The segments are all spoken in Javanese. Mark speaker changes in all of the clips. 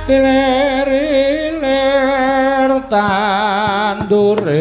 Speaker 1: Klerilir tandure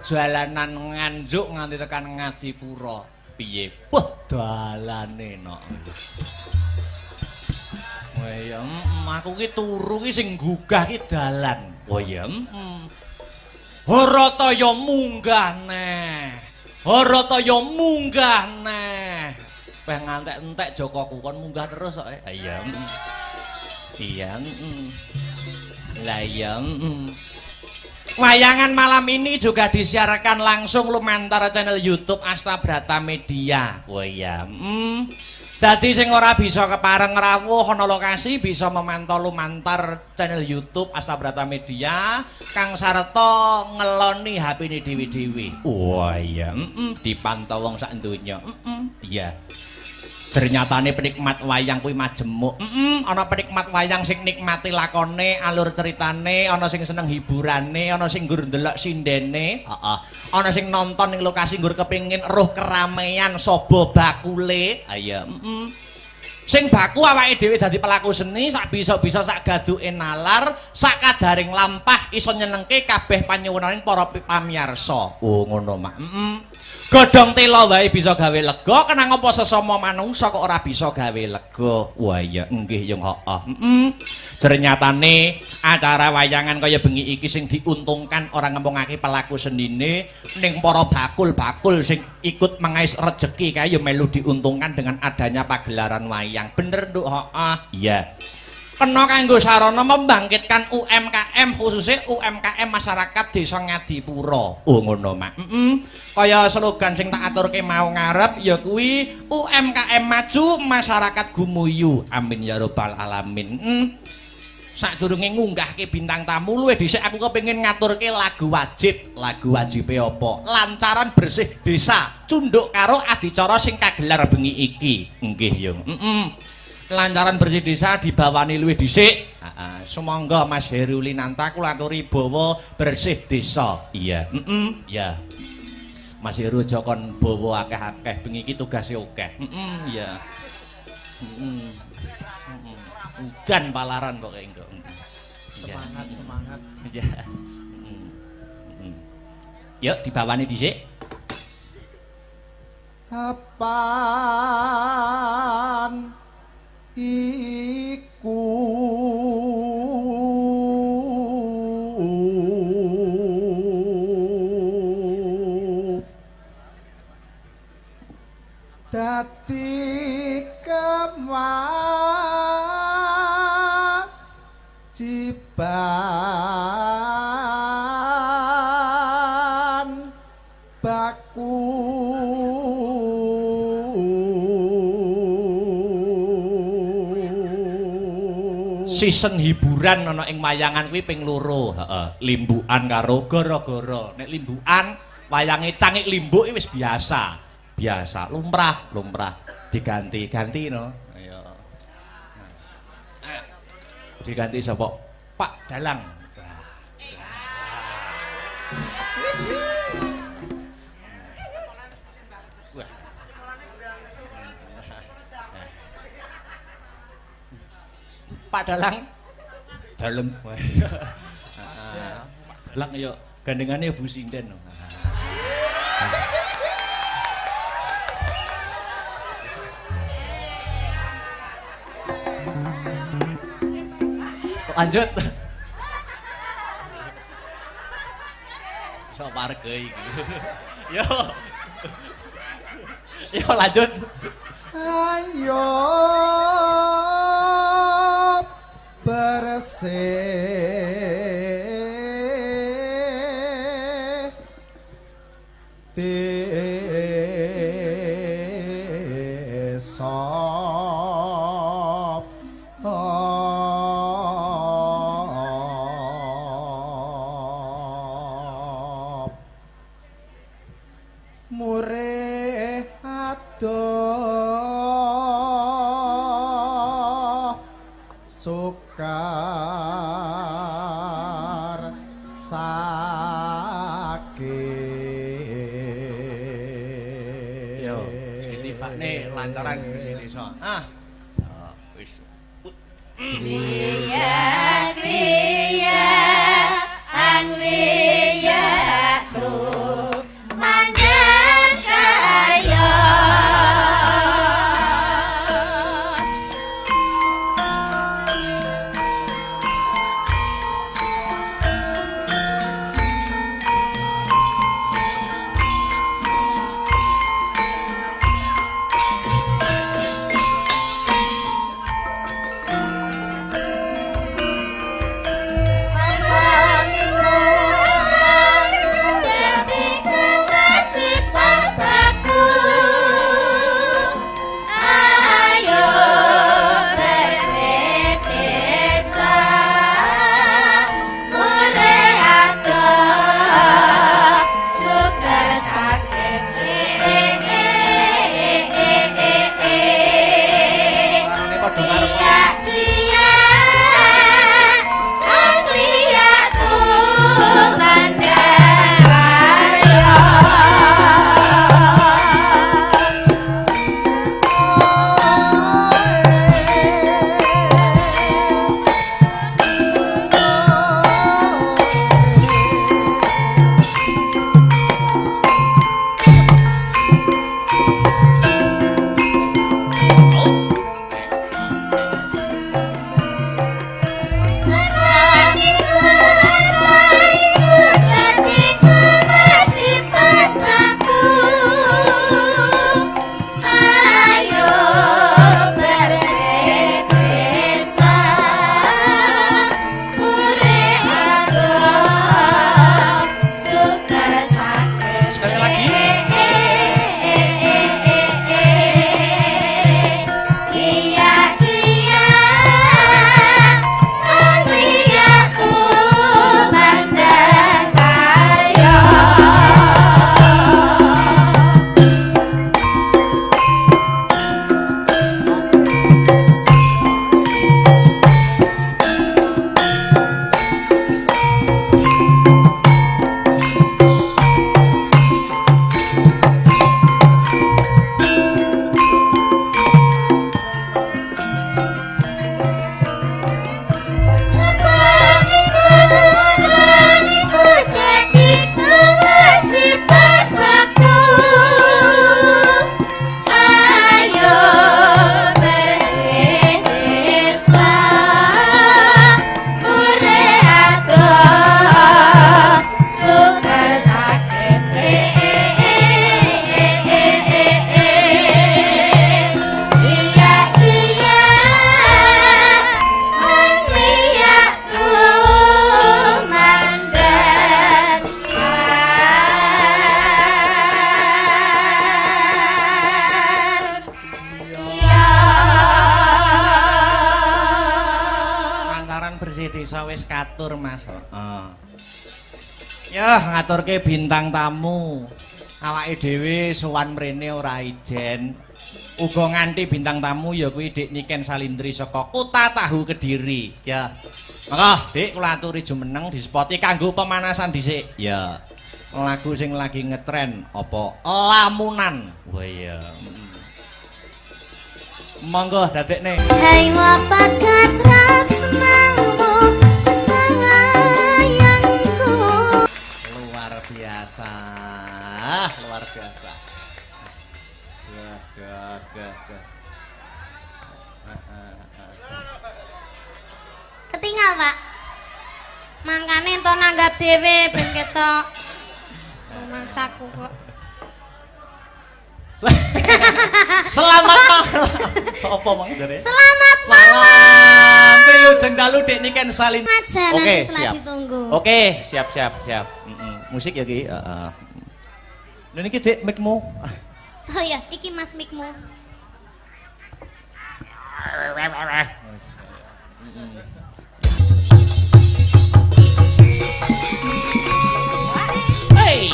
Speaker 2: perjalanan nganjuk nganti tekan Ngadipura. Piye? Wah, dalane nok. Wah ya, aku ki turu ki sing gugah ki dalan. Oh ya, Harataya munggah neh. Harataya munggah neh. Peh ngantek-entek Jokoku kon munggah terus kok. Iya. Iya. Lah iya. Wayangan malam ini juga disiarkan langsung lumantar channel YouTube Astabrata Media. Wah iya. Dadi sing ora bisa kepareng rawuh ana lokasi bisa memantau lumantar channel YouTube Astabrata Media kang sarta ngeloni HP-ne dhewe-dhewe. Wah iya. Dipantau wong sak donya. Iya. Ternyatane penikmat wayang kuwi majemuk. Ana penikmat wayang sing nikmati lakone, alur ceritane, ana sing seneng hiburane, ana sing nggur ndelok sindene, heeh. Ana sing nonton ning lokasi nggur kepengin roh keramaian sobo bakule. Ayo, Sing baku awake dhewe dadi pelaku seni, sak bisa-bisa sak gaduke nalar, sak kadaring lampah iso nyenengke kabeh panyuwunaning para pamirsa. Oh, ngono mak. Godhong tela wae bisa gawe lega, kenang apa sesama manungsa kok ora bisa gawe lega. Wah iya nggih yung heeh. Ternyatane acara wayangan kaya bengi iki sing diuntungkan ora ngempungake pelaku senine ning para bakul-bakul sing ikut mengais rejeki kae ya melu diuntungkan dengan adanya pagelaran wayang. Bener Nduk, heeh. Iya. Kena kanggo sarana membangkitkan UMKM khususnya UMKM masyarakat Desa Ngadipura. Oh ngono mak. Kaya slogan sing tak aturke mau ngarep ya kuwi UMKM maju masyarakat gumuyu. Amin ya rabbal alamin. Sadurunge ngunggahke bintang tamu luwih dhisik aku kepengin ngaturke lagu wajib. Lagu wajibe apa? Lancaran bersih desa cunduk karo adicara sing kagelar bengi iki. Nggih yo. Lancaran bersih desa dibawani luwih dhisik. Sumangga Mas Heru Linanta kula aturi bawa bersih desa. Iya. Ya. Mas Heru aja kon bawa akeh-akeh bengi iki tugase akeh. Iya. Udan palaran kok engko. Semangat. Ya. Yuk dibawani dhisik.
Speaker 3: Apaan iku dadi kewajiban baku
Speaker 2: season hiburan ana ing wayangan kuwi ping 2, heeh. Limbukan karo gara-gara. Nek limbukan wayange cangik limbuk wis biasa. Biasa, lumrah. Diganti-ganti no. Ayo. Nah. Diganti sapa? Pak Dalang. Pak Dalang dalem Pak Dalang ya gandengane Bu Sinden lanjut so warga iki yo lanjut
Speaker 3: ayo bersih desa murih adoh sukar sakit
Speaker 2: yo ditibakne lancaran bersih desa wis
Speaker 4: Kriya angriya tu mandan karya
Speaker 3: apa
Speaker 2: Nggih desa wis katur Mas. Heeh. Yah ngaturke bintang tamu. Awake dhewe sowan mrene ora ijen. Uga nganti bintang tamu ya kuwi Dik Niken Salindri saka Kota Tahu Kediri. Ya. Monggo Dik kula aturi jumeneng dispoti kanggo pemanasan dhisik. Ya. Lagu sing lagi ngetren apa lamunan. Wah iya. Monggo dadekne.
Speaker 4: Hai apa tresnamu sayangku.
Speaker 2: Luar biasa. Luar biasa. Yes.
Speaker 4: Ketinggal, Pak. Mangkane ento nanggap dhewe ben ketok. Mangsaku kok.
Speaker 2: Selamat malam. Apa mang jare?
Speaker 4: Selamat
Speaker 2: malam. Wilujeng dalu Dik Niken Salindri.
Speaker 4: Oke,
Speaker 2: siap.
Speaker 4: Ditunggu.
Speaker 2: Oke, siap. Musik ya ki, heeh. Lha niki Dik mic-mu.
Speaker 4: Oh iya, iki Mas mikmu.
Speaker 2: Hey.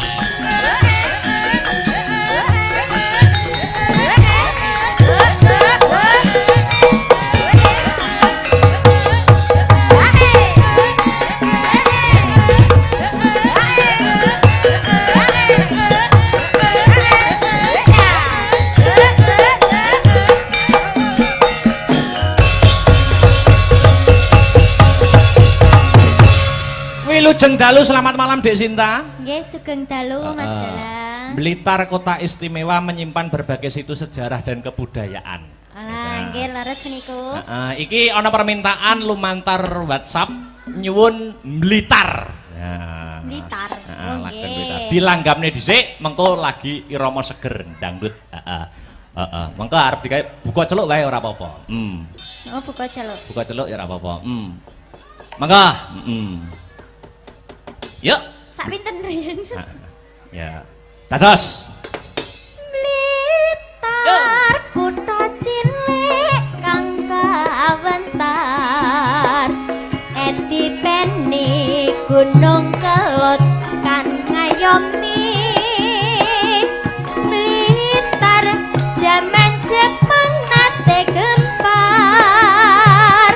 Speaker 2: Wilujeng dalu selamat malam Dek Sinta.
Speaker 4: Nggih, sugeng dalu Mas Dalang.
Speaker 2: Blitar kota istimewa menyimpan berbagai situs sejarah dan kebudayaan.
Speaker 4: Nggih leres niku.
Speaker 2: Iki ana permintaan lumantar WhatsApp nyuwun Blitar.
Speaker 4: Blitar.
Speaker 2: Lagen Blitar. Dilanggamne dhisik mengko lagi irama seger dangdut. Mengko arep digawe buka celuk wae ora apa-apa.
Speaker 4: Oh, buka celuk.
Speaker 2: Buka celuk ya ora apa-apa. Mangga. Yuk.
Speaker 4: Sak pinten riyen?
Speaker 2: Ya. Dados.
Speaker 4: Blitar kutha cilik kang kawentar. Etipeni Gunung Kelut kan ngayomi. Blitar jaman Jepang nate gempar.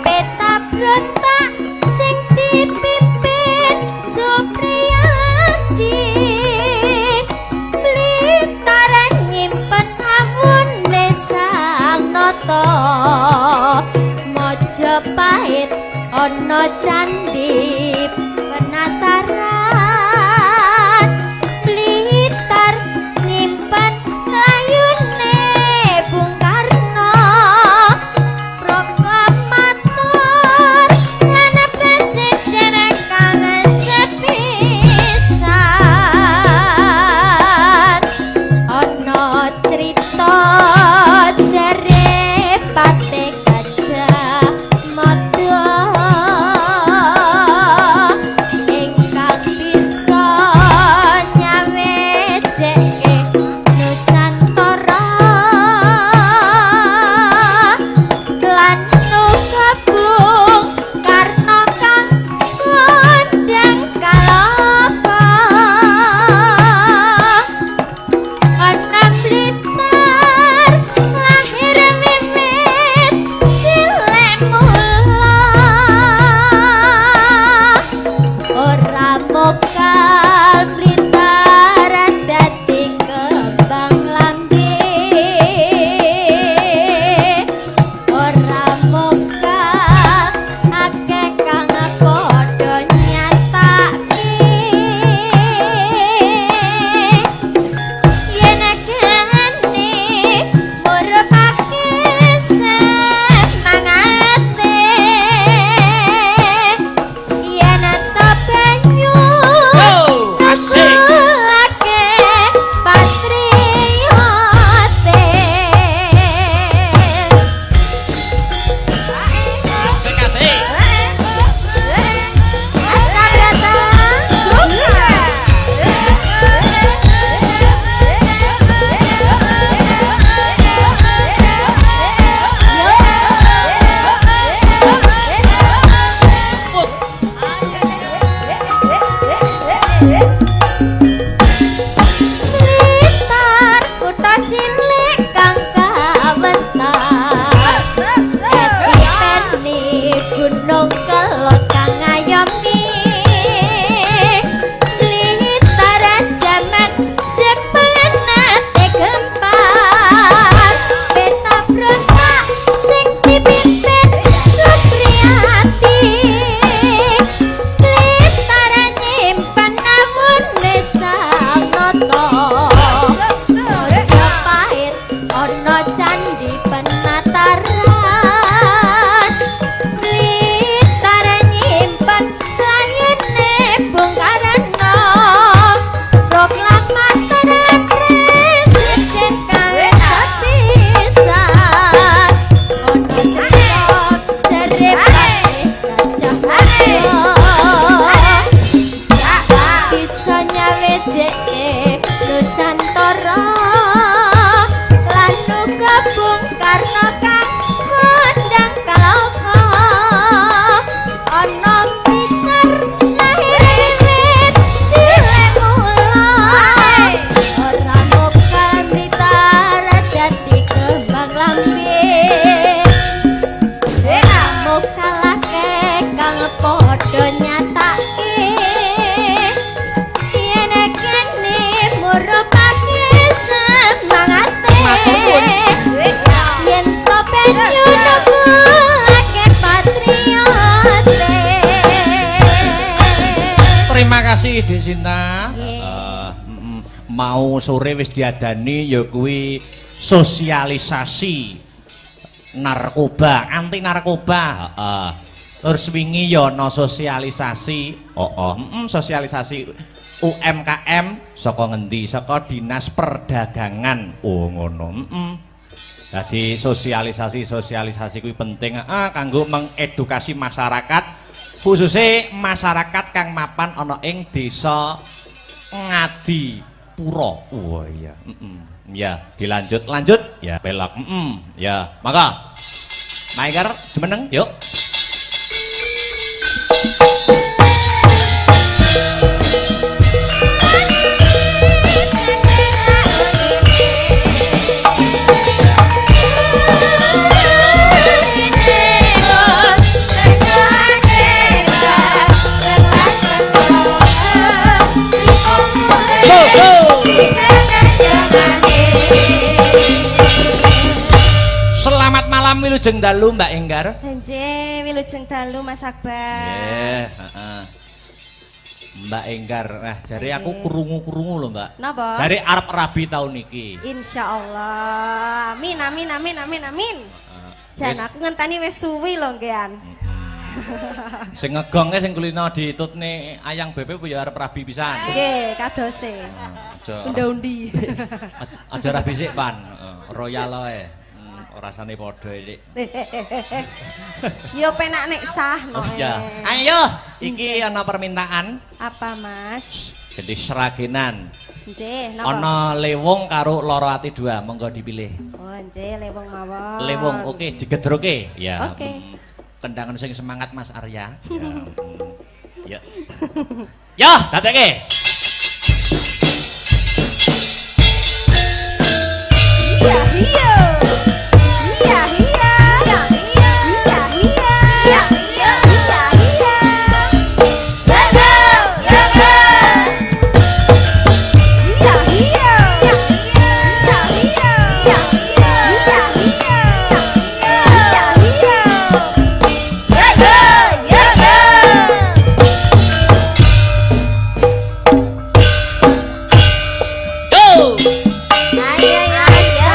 Speaker 4: Peta brontak sing dipimpin Supriyadi. Blitar nyimpen awune Sang Nata. Majapahit ana candhi penataran. Blitar nyimpen layune Bung Karno. Proklamator lan presiden kang sepisan. Ana crita jare Patih Gajah Mada ingkang bisa nyawejeke Nusantara lan gabung Karna kang kondang kalapa. Ana Blitar lahir wiwit cilik mula. Ora mokal Blitar dadi kembang lambe. Ora mokal akeh kang padha nyatake. Yen kene murpake semangate. Yen ta banyu gawe jeke Nusantara lan uga Bung Karno kang kondang kaloka ana Peter lahir wiwit cilik mulai ora mokal mitara dadi kembang lambe mokalake kang padha nyatake yen kene murupake semangate yen to penyu nukulake patriote.
Speaker 2: Terima kasih Dek Sinta.
Speaker 4: Yeah.
Speaker 2: Mau sore wis diadani ya kuwi sosialisasi narkoba, anti narkoba. Terus wingi ya ana sosialisasi, sosialisasi UMKM saka ngendi? Saka Dinas Perdagangan. Oh ngono. Dadi sosialisasi kuwi penting kanggo mengedukasi masyarakat, khususnya masyarakat kang mapan ana ing desa Ngadipura. Oh iya. Ya, lanjut ya belok. Ya, maka Maiker jumeneng yuk. Selamat malam wilujeng dalu Mbak Enggar.
Speaker 5: Nggih, wilujeng dalu Mas Akbar.
Speaker 2: Nggih, Mbak Enggar. Nah, jare aku krungu-krungu lho, Mbak.
Speaker 5: Napa?
Speaker 2: Jare arep rabi taun iki.
Speaker 5: Insyaallah. Amin amin amin amin amin. Jan aku ngenteni wis suwi lho nggih.
Speaker 2: Sing ngegongke sing kulino ditutne ayang bebek ya arep rabi pisan.
Speaker 5: Nggih, kadose.
Speaker 2: Aja
Speaker 5: Undi-undi.
Speaker 2: aja rabi sik, Pan. Royal ae. Rasane padha iki.
Speaker 5: Yo penak nek sah no.
Speaker 2: Ya. Ayo, iki ana permintaan.
Speaker 5: Apa, Mas?
Speaker 2: Jadi seragenan.
Speaker 5: Nggih, napa?
Speaker 2: Ana lewung karo loro ati dua, monggo dipilih.
Speaker 5: Oh, nggih, lewung mawon.
Speaker 2: Lewung, oke, digedroke. Ya.
Speaker 5: Oke.
Speaker 2: Kendangan sing semangat Mas Arya. Ya. Ya, dadekke.
Speaker 5: Iya, iya. Iya, iya. Iya, iya. Iya, iya. Iya, iya. Iya, iya. Gagal, gagal. Iya, iya. Iya, iya. Iya, iya. Iya, iya. Iya, iya. Iya, iya. Gagal, gagal.
Speaker 2: Go!
Speaker 5: Ayo, ayo.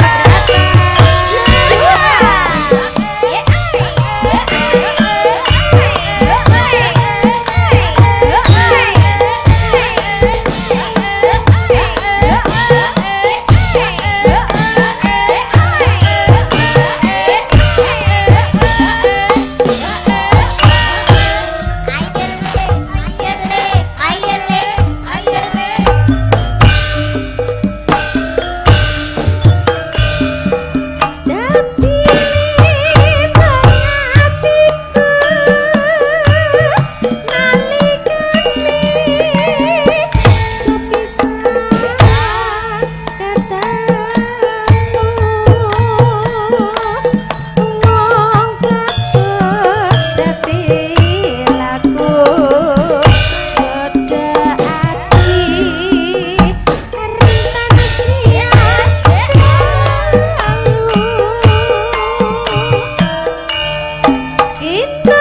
Speaker 5: Kita